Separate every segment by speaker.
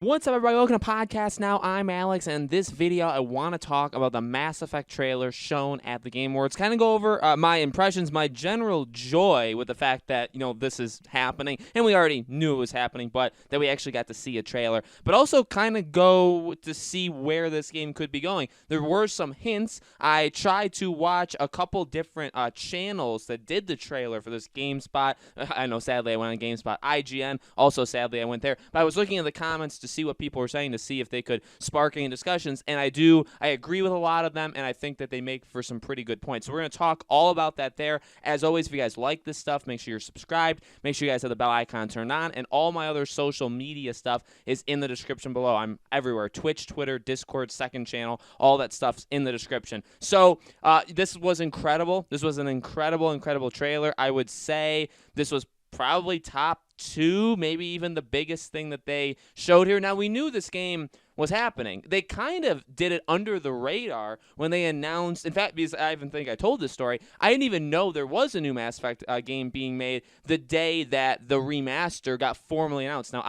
Speaker 1: What's up, everybody? Welcome to Podcast Now. I'm Alex, and this video I want to talk about the Mass Effect trailer shown at the Game Awards. Kind of go over my impressions, my general joy with the fact that, this is happening, and we already knew it was happening, but that we actually got to see a trailer. But also kind of go to see where this game could be going. There were some hints. I tried to watch a couple different channels that did the trailer for this GameSpot. I know, sadly, I went on GameSpot. IGN, also, sadly, I went there. But I was looking at the comments to see what people were saying, to see if they could spark any discussions, and I agree with a lot of them, and I think that they make for some pretty good points. So we're going to talk all about that there. As always, if you guys like this stuff, make sure you're subscribed, make sure you guys have the bell icon turned on, and all my other social media stuff is in the description below. I'm everywhere: Twitch, Twitter, Discord, second channel, all that stuff's in the description. So this was incredible. This was an incredible trailer. I would say this was probably top two, maybe even the biggest thing that they showed here. Now, we knew this game was happening. They kind of did it under the radar when they announced, in fact, because I even think I told this story, I didn't even know there was a new Mass Effect game being made the day that the remaster got formally announced. Now,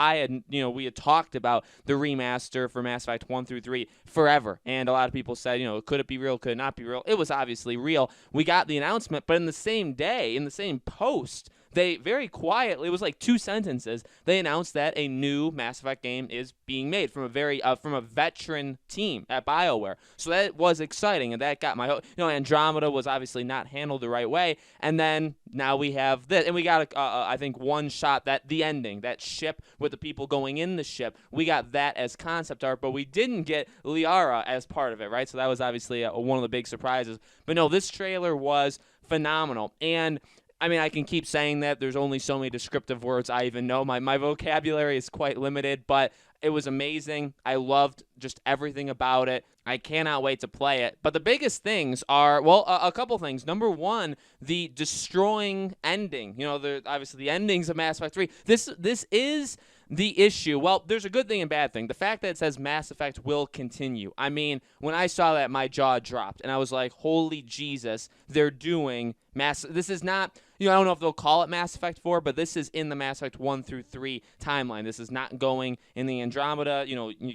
Speaker 1: we had talked about the remaster for Mass Effect 1 through 3 forever, and a lot of people said, could it be real, could it not be real? It was obviously real. We got the announcement, but in the same day, in the same post, they very quietly, it was like 2 sentences, they announced that a new Mass Effect game is being made from a veteran team at BioWare. So that was exciting, and that got my hope. Andromeda was obviously not handled the right way, and then now we have this, and we got I think one shot, the ending, that ship with the people going in the ship. We got that as concept art, but we didn't get Liara as part of it, right? So that was obviously one of the big surprises. But no, this trailer was phenomenal, and I mean, I can keep saying that. There's only so many descriptive words I even know. My vocabulary is quite limited, but it was amazing. I loved just everything about it. I cannot wait to play it. But the biggest things are, well, a couple things. Number one, the destroying ending. Obviously the endings of Mass Effect 3. This is the issue. Well, there's a good thing and bad thing. The fact that it says Mass Effect will continue. I mean, when I saw that, my jaw dropped, and I was like, holy Jesus, they're doing this is not, I don't know if they'll call it Mass Effect 4, but this is in the Mass Effect 1 through 3 timeline. This is not going in the Andromeda,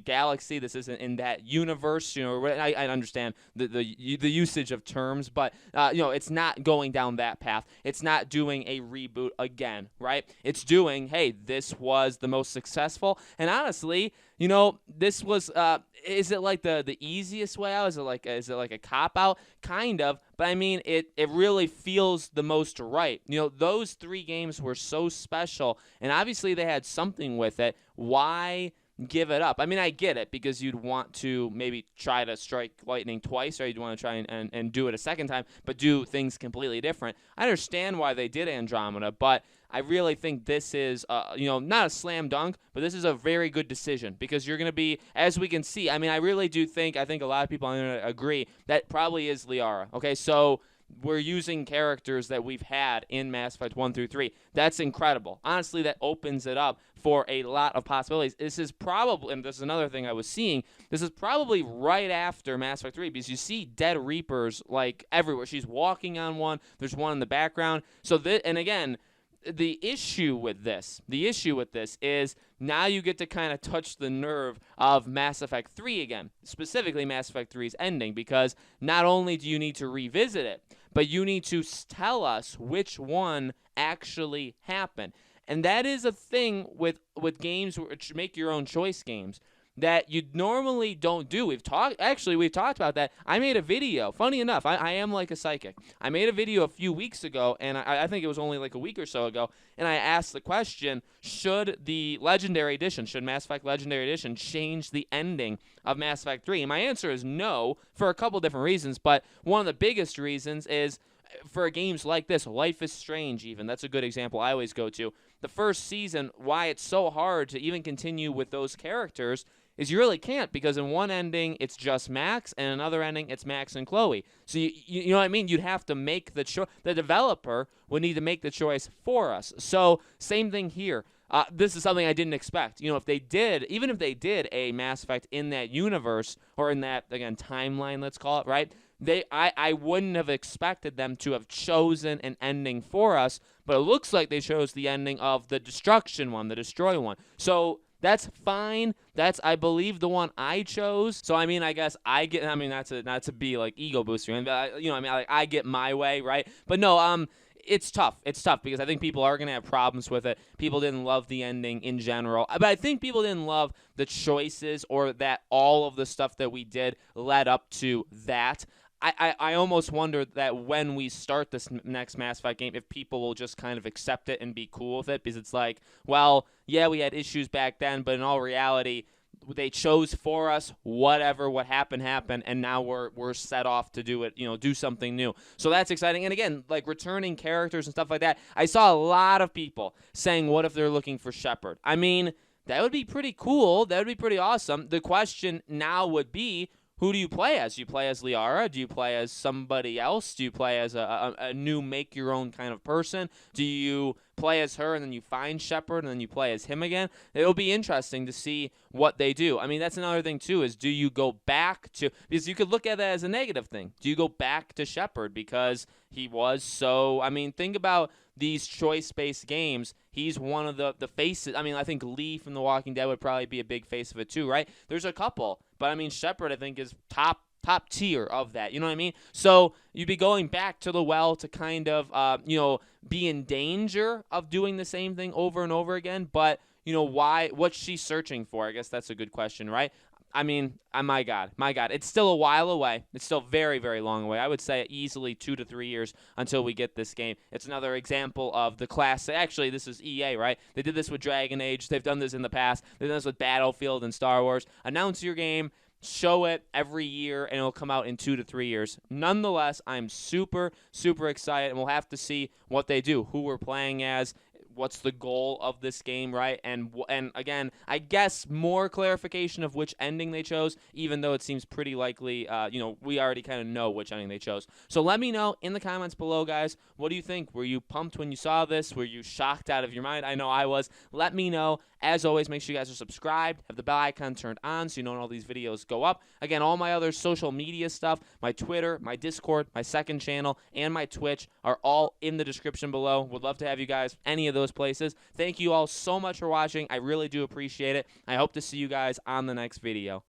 Speaker 1: galaxy. This isn't in that universe. I understand the usage of terms, but it's not going down that path. It's not doing a reboot again, right? It's doing, hey, this was the most successful, and honestly, this was, is it like the easiest way out? Is it like a cop out? Kind of, but I mean, it really feels the most right. Those 3 games were so special, and obviously they had something with it. Why give it up? I mean, I get it, because you'd want to maybe try to strike lightning twice, or you'd want to try and do it a second time, but do things completely different. I understand why they did Andromeda, but I really think this is, not a slam dunk, but this is a very good decision, because you're going to be, as we can see, I mean, I really do think, I think a lot of people are going to agree, that probably is Liara. Okay, so we're using characters that we've had in Mass Effect 1 through 3. That's incredible. Honestly, that opens it up for a lot of possibilities. This is probably, and this is another thing I was seeing, this is probably right after Mass Effect 3, because you see dead Reapers like everywhere. She's walking on one. There's one in the background. So and again, the issue with this is now you get to kind of touch the nerve of Mass Effect 3 again, specifically Mass Effect 3's ending, because not only do you need to revisit it, but you need to tell us which one actually happened. And that is a thing with games, which make your own choice games, that you normally don't do. We've talked about that. I made a video. Funny enough, I am like a psychic. I made a video a few weeks ago, and I think it was only like a week or so ago, and I asked the question, should Mass Effect Legendary Edition change the ending of Mass Effect 3? And my answer is no, for a couple different reasons, but one of the biggest reasons is, for games like this, Life is Strange even, that's a good example I always go to. The first season, why it's so hard to even continue with those characters is you really can't, because in one ending it's just Max, and another ending it's Max and Chloe. So you know what I mean? You'd have to make the choice. The developer would need to make the choice for us. So same thing here. This is something I didn't expect. Even if they did a Mass Effect in that universe, or in that, again, timeline, let's call it, right? I wouldn't have expected them to have chosen an ending for us, but it looks like they chose the ending of the destruction one, the destroy one. So That's fine. That's, I believe, the one I chose. So I mean, I guess I get. I mean, not to be like ego boosting, but you know, I mean, like, I get my way, right? But no, it's tough. It's tough because I think people are going to have problems with it. People didn't love the ending in general. But I think people didn't love the choices or that all of the stuff that we did led up to that. I almost wonder that when we start this next Mass Effect game, if people will just kind of accept it and be cool with it, because it's like, well, yeah, we had issues back then, but in all reality, they chose for us. Whatever, what happened, and now we're set off to do it. You know, do something new. So that's exciting. And again, like returning characters and stuff like that. I saw a lot of people saying, "What if they're looking for Shepard?" I mean, that would be pretty cool. That would be pretty awesome. The question now would be, who do you play as? Do you play as Liara? Do you play as somebody else? Do you play as a new make-your-own kind of person? Do you play as her and then you find Shepard and then you play as him again? It'll be interesting to see what they do. I mean, that's another thing, too, is do you go back to – because you could look at that as a negative thing. Do you go back to Shepard because he was so – I mean, think about these choice-based games. He's one of the faces. I mean, I think Lee from The Walking Dead would probably be a big face of it too, right? There's a couple, but I mean, Shepard, I think, is top tier of that. You know what I mean? So you'd be going back to the well to kind of, you know, be in danger of doing the same thing over and over again. But you know, why? What's she searching for? I guess that's a good question, right? I mean, my God, it's still a while away. It's still very, very long away. I would say easily 2 to 3 years until we get this game. It's another example of the class. Actually, this is EA, right? They did this with Dragon Age. They've done this in the past. They've done this with Battlefield and Star Wars. Announce your game, show it every year, and it'll come out in 2 to 3 years. Nonetheless, I'm super, super excited, and we'll have to see what they do, who we're playing as, what's the goal of this game, right? And again, I guess more clarification of which ending they chose, even though it seems pretty likely, you know, we already kind of know which ending they chose. So let me know in the comments below, guys. What do you think? Were you pumped when you saw this? Were you shocked out of your mind? I know I was. Let me know. As always, make sure you guys are subscribed, have the bell icon turned on so you know when all these videos go up. Again, all my other social media stuff, my Twitter, my Discord, my second channel, and my Twitch are all in the description below. Would love to have you guys any of those places. Thank you all so much for watching. I really do appreciate it. I hope to see you guys on the next video.